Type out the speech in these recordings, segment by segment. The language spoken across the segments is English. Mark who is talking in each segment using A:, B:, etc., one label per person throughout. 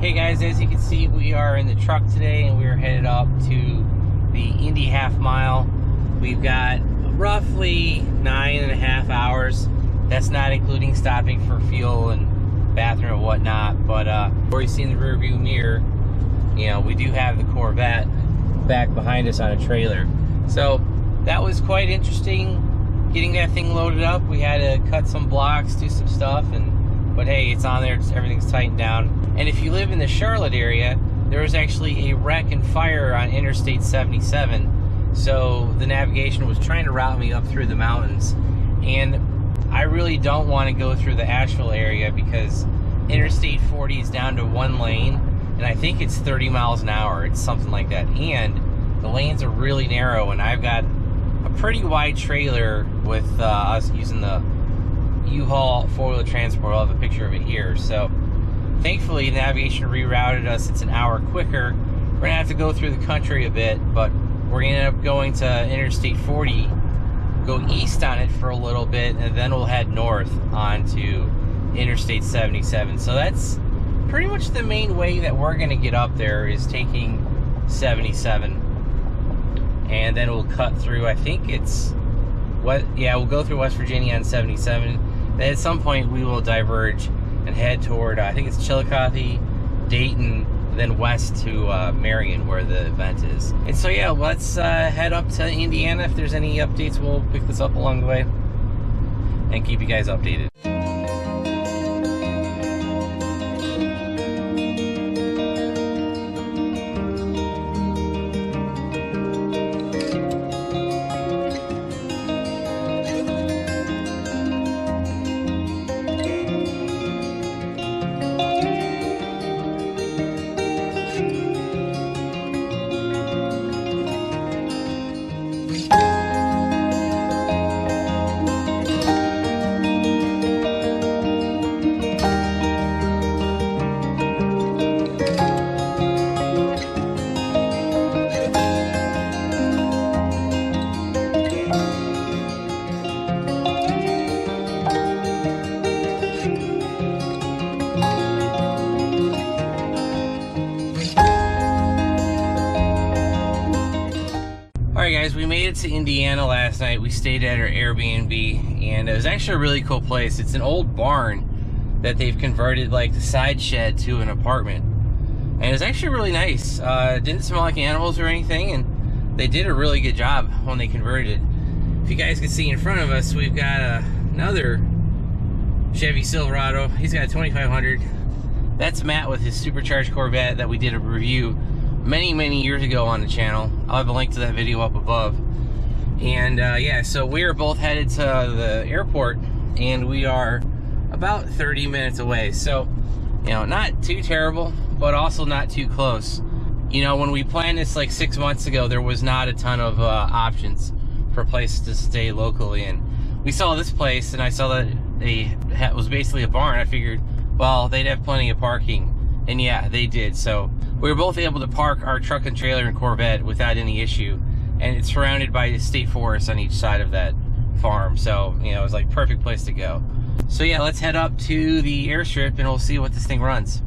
A: Hey guys, as you can see, we are in the truck today and we're headed up to the Indy half mile. We've got roughly 9.5 hours. That's not including stopping for fuel and bathroom and whatnot, but where you see in the rear view mirror, you know, we do have the Corvette back behind us on a trailer. So that was quite interesting getting that thing loaded up. We had to cut some blocks, do some stuff, but hey, it's on there, everything's tightened down. And if you live in the Charlotte area, there was actually a wreck and fire on Interstate 77. So the navigation was trying to route me up through the mountains. And I really don't want to go through the Asheville area because Interstate 40 is down to one lane, and I think it's 30 miles an hour. It's something like that. And the lanes are really narrow, and I've got a pretty wide trailer with us using the U-Haul four-wheel transport. I'll have a picture of it here. So thankfully, navigation rerouted us. It's an hour quicker. We're gonna have to go through the country a bit, but we're gonna end up going to Interstate 40, go east on it for a little bit, and then we'll head north onto Interstate 77. So that's pretty much the main way that we're gonna get up there, is taking 77. And then we'll cut through, I think it's, we'll go through West Virginia on 77. Then at some point we will diverge and head toward, I think it's Chillicothe, Dayton, then west to Marion, where the event is. And so yeah, let's head up to Indiana. If there's any updates, we'll pick this up along the way and keep you guys updated. Alright guys, we made it to Indiana last night. We stayed at our Airbnb, and it was actually a really cool place. It's an old barn that they've converted like the side shed to an apartment. And it was actually really nice. It didn't smell like animals or anything, and they did a really good job when they converted it. If you guys can see in front of us, we've got another Chevy Silverado. He's got a 2500. That's Matt with his supercharged Corvette that we did a review many years ago on the channel. I'll have a link to that video up above. And yeah, so we are both headed to the airport, and we are about 30 minutes away. So, you know, not too terrible, but also not too close. You know, when we planned this like 6 months ago, there was not a ton of options for places to stay locally. And we saw this place, and I saw that it was basically a barn. I figured, well, they'd have plenty of parking. And yeah, they did. So we were both able to park our truck and trailer and Corvette without any issue. And it's surrounded by state forest on each side of that farm. So, you know, it was like perfect place to go. So yeah, let's head up to the airstrip and we'll see what this thing runs.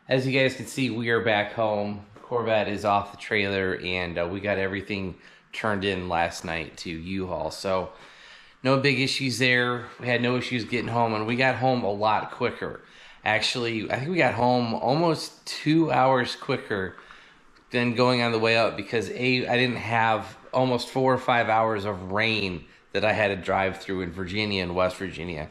A: As you guys can see, we are back home. Corvette is off the trailer, and we got everything turned in last night to U-Haul. So no big issues there. We had no issues getting home, and we got home a lot quicker. Actually, I think we got home almost 2 hours quicker than going on the way up, because I didn't have almost 4 or 5 hours of rain that I had to drive through in Virginia and West Virginia.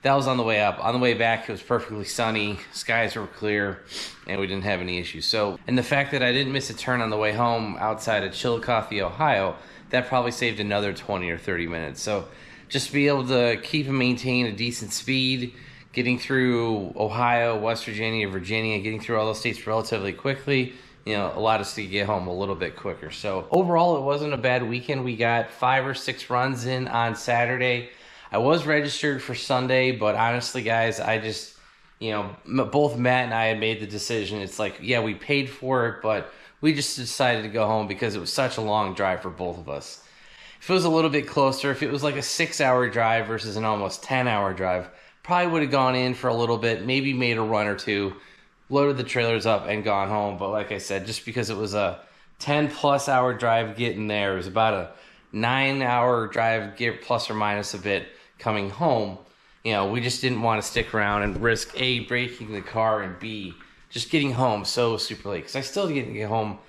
A: That was on the way up. On the way back, it was perfectly sunny, skies were clear, and we didn't have any issues. So, and the fact that I didn't miss a turn on the way home outside of Chillicothe, Ohio, that probably saved another 20 or 30 minutes. So just to be able to keep and maintain a decent speed, getting through Ohio, West Virginia, Virginia, getting through all those states relatively quickly, you know, allowed us to get home a little bit quicker. So overall, it wasn't a bad weekend. We got 5 or 6 runs in on Saturday. I was registered for Sunday, but honestly, guys, I just, you know, both Matt and I had made the decision. It's like, yeah, we paid for it, but we just decided to go home because it was such a long drive for both of us. If it was a little bit closer, if it was like a 6-hour drive versus an almost 10-hour drive, probably would have gone in for a little bit, maybe made a run or two, loaded the trailers up and gone home. But like I said, just because it was a 10+ hour drive getting there, it was about a 9-hour drive, plus or minus a bit, coming home, you know, we just didn't want to stick around and risk A, breaking the car, and B, just getting home so super late. Because I still didn't get home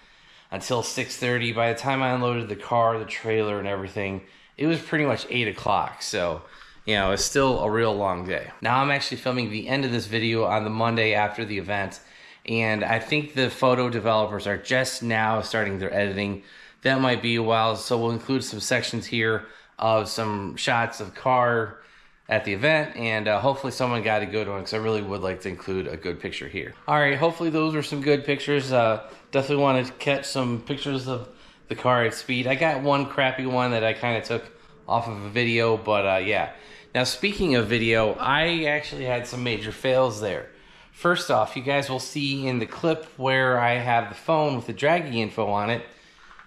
A: until 6:30. By the time I unloaded the car, the trailer, and everything, it was pretty much 8 o'clock. So, you know, it's still a real long day. Now I'm actually filming the end of this video on the Monday after the event, and I think the photo developers are just now starting their editing. That might be a while, so we'll include some sections here of some shots of car at the event, and hopefully someone got a good one, because I really would like to include a good picture here. All right, hopefully those were some good pictures. Definitely wanted to catch some pictures of the car at speed. I got one crappy one that I kind of took off of a video, but yeah. Now, speaking of video, I actually had some major fails there. First off, you guys will see in the clip where I have the phone with the dragging info on it,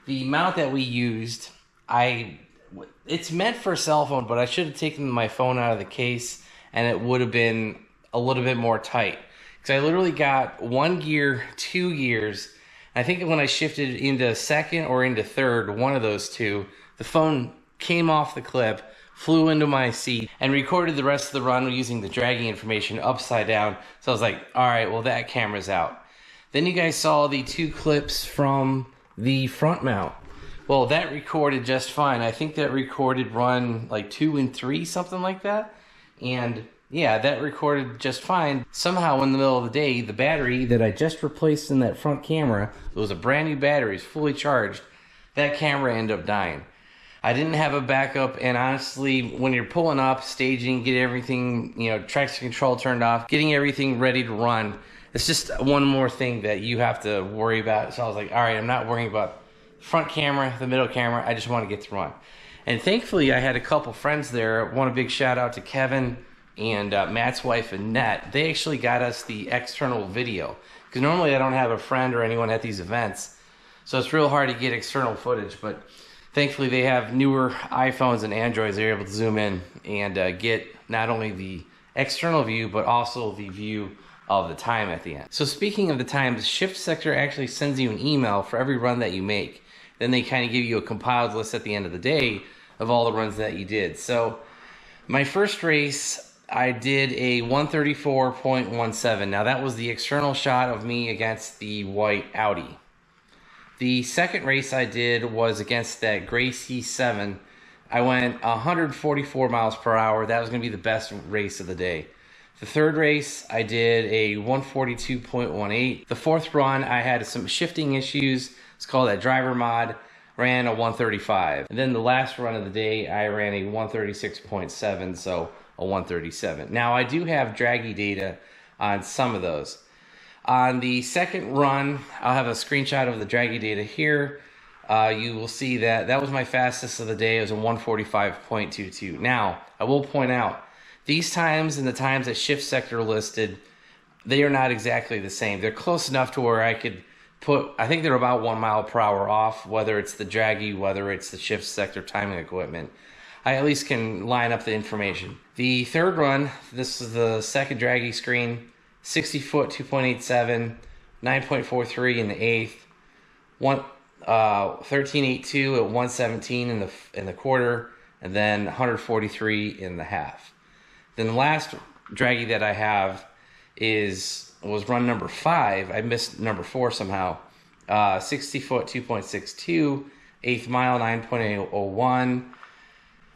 A: the mount that we used, it's meant for a cell phone, but I should have taken my phone out of the case, and it would have been a little bit more tight. Because I literally got 1 gear, 2 gears. I think when I shifted into second or into third, one of those two, the phone came off the clip, flew into my seat, and recorded the rest of the run using the dragging information upside down. So I was like, all right, well, that camera's out. Then you guys saw the 2 clips from the front mount. Well, that recorded just fine. I think that recorded run like 2 and 3, something like that. And yeah, that recorded just fine. Somehow in the middle of the day, the battery that I just replaced in that front camera, it was a brand new battery, it's fully charged, that camera ended up dying. I didn't have a backup, and honestly, when you're pulling up, staging, get everything, you know, traction control turned off, getting everything ready to run, it's just one more thing that you have to worry about. So I was like, all right, I'm not worrying about front camera, the middle camera, I just want to get to run. And thankfully, I had a couple friends there. I want a big shout out to Kevin and Matt's wife, Annette. They actually got us the external video, because normally I don't have a friend or anyone at these events, so it's real hard to get external footage. But thankfully, they have newer iPhones and Androids. They're able to zoom in and get not only the external view, but also the view of the time at the end. So speaking of the time, the Shift Sector actually sends you an email for every run that you make. Then they kind of give you a compiled list at the end of the day of all the runs that you did. So my first race, I did a 134.17. Now that was the external shot of me against the white Audi. The second race I did was against that gray C7. I went 144 miles per hour. That was going to be the best race of the day. The third race, I did a 142.18. The fourth run, I had some shifting issues. It's called that driver mod. Ran a 135. And then the last run of the day, I ran a 136.7, so a 137. Now, I do have draggy data on some of those. On the second run, I'll have a screenshot of the draggy data here. You will see that that was my fastest of the day. It was a 145.22. Now, I will point out, these times and the times that Shift Sector listed, they are not exactly the same. They're close enough to where I could I think they're about 1 mile per hour off, whether it's the draggy, whether it's the shift sector timing equipment. I at least can line up the information. The third run, this is the second draggy screen, 60 foot, 2.87, 9.43 in the eighth, 13.82 at 117 in the quarter, and then 143 in the half. Then the last draggy that I have was run number 5. I missed number 4 somehow. 60 foot, 2.62, eighth mile, 9.01,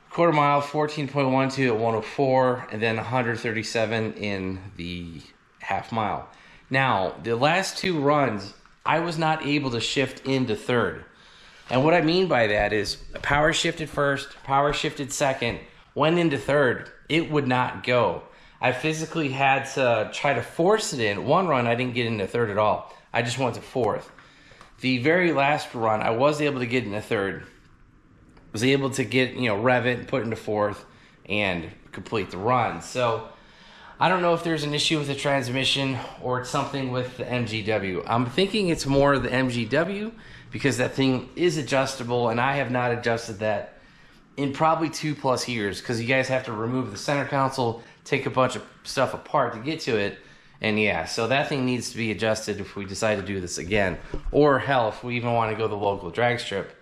A: quarter mile, 14.12 at 104, and then 137 in the half mile. Now, the last 2 runs, I was not able to shift into third. And what I mean by that is power shifted first, power shifted second, went into third. It would not go. I physically had to try to force it in. One run, I didn't get into third at all. I just went to fourth. The very last run, I was able to get into third. Was able to get, rev it and put it into fourth and complete the run. So I don't know if there's an issue with the transmission or it's something with the MGW. I'm thinking it's more the MGW because that thing is adjustable, and I have not adjusted that in probably 2+ years because you guys have to remove the center console, take a bunch of stuff apart to get to it. And yeah, so that thing needs to be adjusted if we decide to do this again. Or hell, if we even want to go the local drag strip,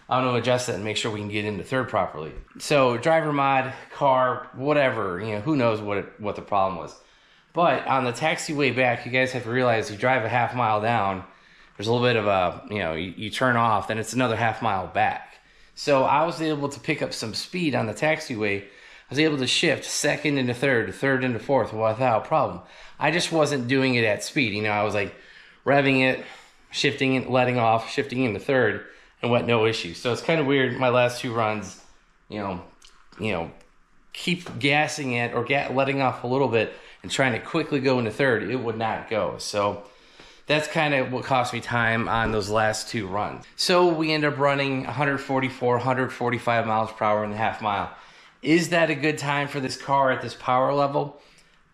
A: I'm going to adjust that and make sure we can get into third properly. So driver mod, car, whatever, who knows what the problem was. But on the taxiway back, you guys have to realize you drive a half mile down, there's a little bit of a, you turn off, then it's another half mile back. So I was able to pick up some speed on the taxiway. I was able to shift second into third, third into fourth without a problem. I just wasn't doing it at speed. I was like revving it, shifting it, letting off, shifting into third, and went no issue. So it's kind of weird. My last 2 runs, keep gassing it or letting off a little bit and trying to quickly go into third. It would not go. So that's kind of what cost me time on those last 2 runs. So we end up running 144, 145 miles per hour in the half mile. Is that a good time for this car at this power level?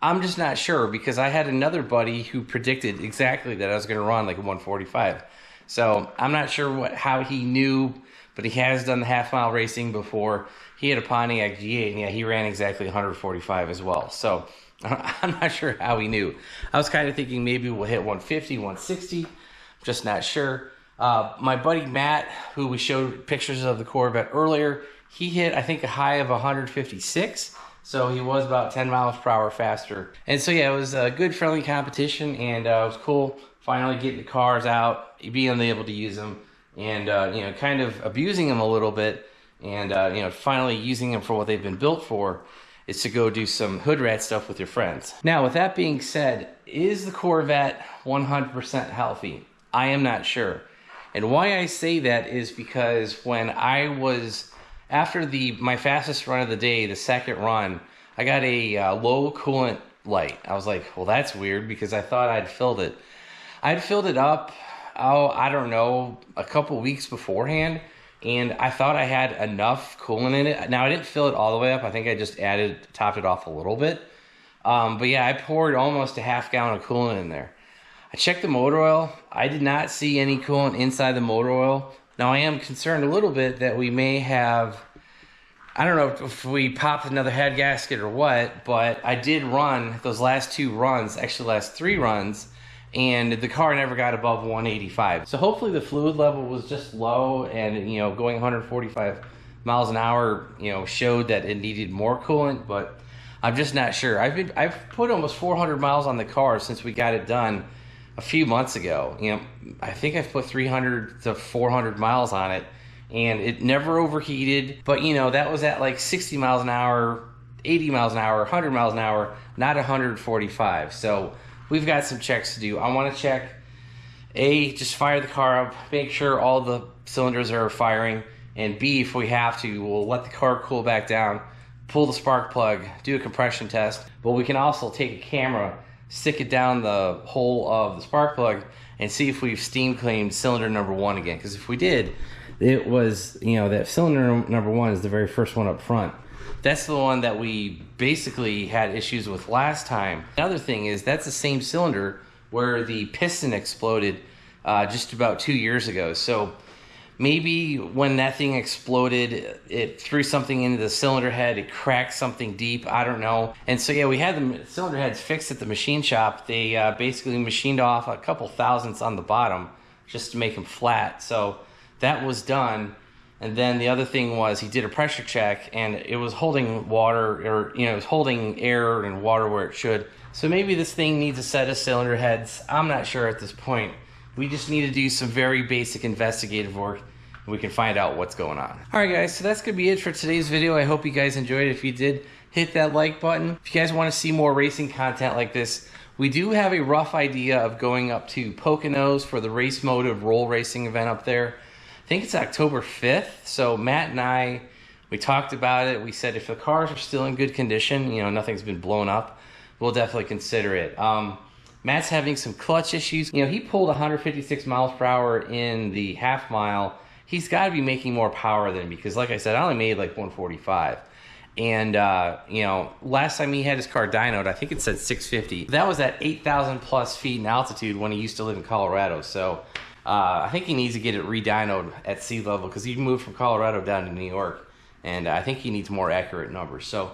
A: I'm just not sure because I had another buddy who predicted exactly that I was going to run like a 145. So I'm not sure how he knew, but he has done the half mile racing before. He had a Pontiac G8, and yeah, he ran exactly 145 as well. So I'm not sure how he knew. I was kind of thinking maybe we'll hit 150, 160. Just not sure. My buddy Matt, who we showed pictures of the Corvette earlier, he hit, I think, a high of 156. So he was about 10 miles per hour faster. And so, yeah, it was a good, friendly competition, and it was cool finally getting the cars out, being able to use them, and, kind of abusing them a little bit, and, finally using them for what they've been built for, is to go do some hood rat stuff with your friends. Now, with that being said, is the Corvette 100% healthy? I am not sure. And why I say that is because when I was... After my fastest run of the day, the second run, I got a low coolant light. I was like, well, that's weird because I thought I'd filled it. I'd filled it up, I don't know, a couple weeks beforehand, and I thought I had enough coolant in it. Now, I didn't fill it all the way up. I think I just topped it off a little bit. But yeah, I poured almost a half gallon of coolant in there. I checked the motor oil. I did not see any coolant inside the motor oil. Now, I am concerned a little bit that we may have, I don't know if we popped another head gasket or what, but I did run those last 2 runs, actually last 3 runs, and the car never got above 185. So hopefully the fluid level was just low, and, going 145 miles an hour, showed that it needed more coolant, but I'm just not sure. I've put almost 400 miles on the car since we got it done a few months ago. I think I've put 300 to 400 miles on it, and it never overheated. But that was at like 60 miles an hour, 80 miles an hour, 100 miles an hour, not 145. So we've got some checks to do. I want to check, just fire the car up, make sure all the cylinders are firing, and B, if we have to, we'll let the car cool back down, pull the spark plug, do a compression test. But we can also take a camera, stick it down the hole of the spark plug, and see if we've steam cleaned cylinder number 1 again. Because if we did, it was, that cylinder number 1 is the very first one up front. That's the one that we basically had issues with last time. Another thing is that's the same cylinder where the piston exploded just about 2 years ago. So maybe when that thing exploded, it threw something into the cylinder head, it cracked something deep, I don't know. And so yeah, we had the cylinder heads fixed at the machine shop. They basically machined off a couple thousandths on the bottom just to make them flat. So that was done. And then the other thing was he did a pressure check and it was holding water, or it was holding air and water where it should. So maybe this thing needs a set of cylinder heads. I'm not sure at this point. We just need to do some very basic investigative work and we can find out what's going on. All right guys, so that's gonna be it for today's video. I hope you guys enjoyed it. If you did, hit that like button. If you guys wanna see more racing content like this, we do have a rough idea of going up to Poconos for the Race Motive roll racing event up there. I think it's October 5th. So Matt and I, we talked about it. We said if the cars are still in good condition, nothing's been blown up, we'll definitely consider it. Matt's having some clutch issues. He pulled 156 miles per hour in the half mile. He's got to be making more power than me because, like I said, I only made like 145. And, last time he had his car dynoed, I think it said 650. That was at 8,000 plus feet in altitude when he used to live in Colorado. So I think he needs to get it re-dynoed at sea level because he moved from Colorado down to New York. And I think he needs more accurate numbers. So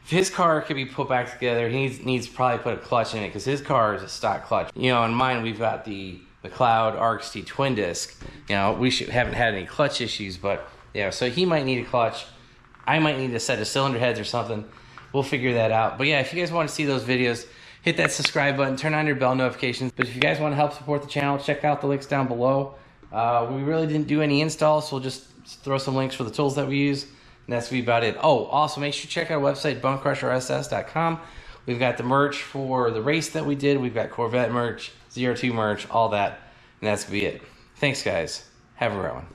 A: if his car could be put back together, he needs to probably put a clutch in it because his car is a stock clutch. In mine, we've got the McLeod RXT twin disc. We haven't had any clutch issues, but yeah, so he might need a clutch. I might need a set of cylinder heads or something. We'll figure that out. But yeah, if you guys want to see those videos, hit that subscribe button, turn on your bell notifications. But if you guys want to help support the channel, check out the links down below. We really didn't do any installs, so we'll just throw some links for the tools that we use. And that's gonna be about it. Oh, also make sure you check out our website, BonecrrusherSS.com. We've got the merch for the race that we did. We've got Corvette merch, ZR2 merch, all that. And that's gonna be it. Thanks, guys. Have a great one.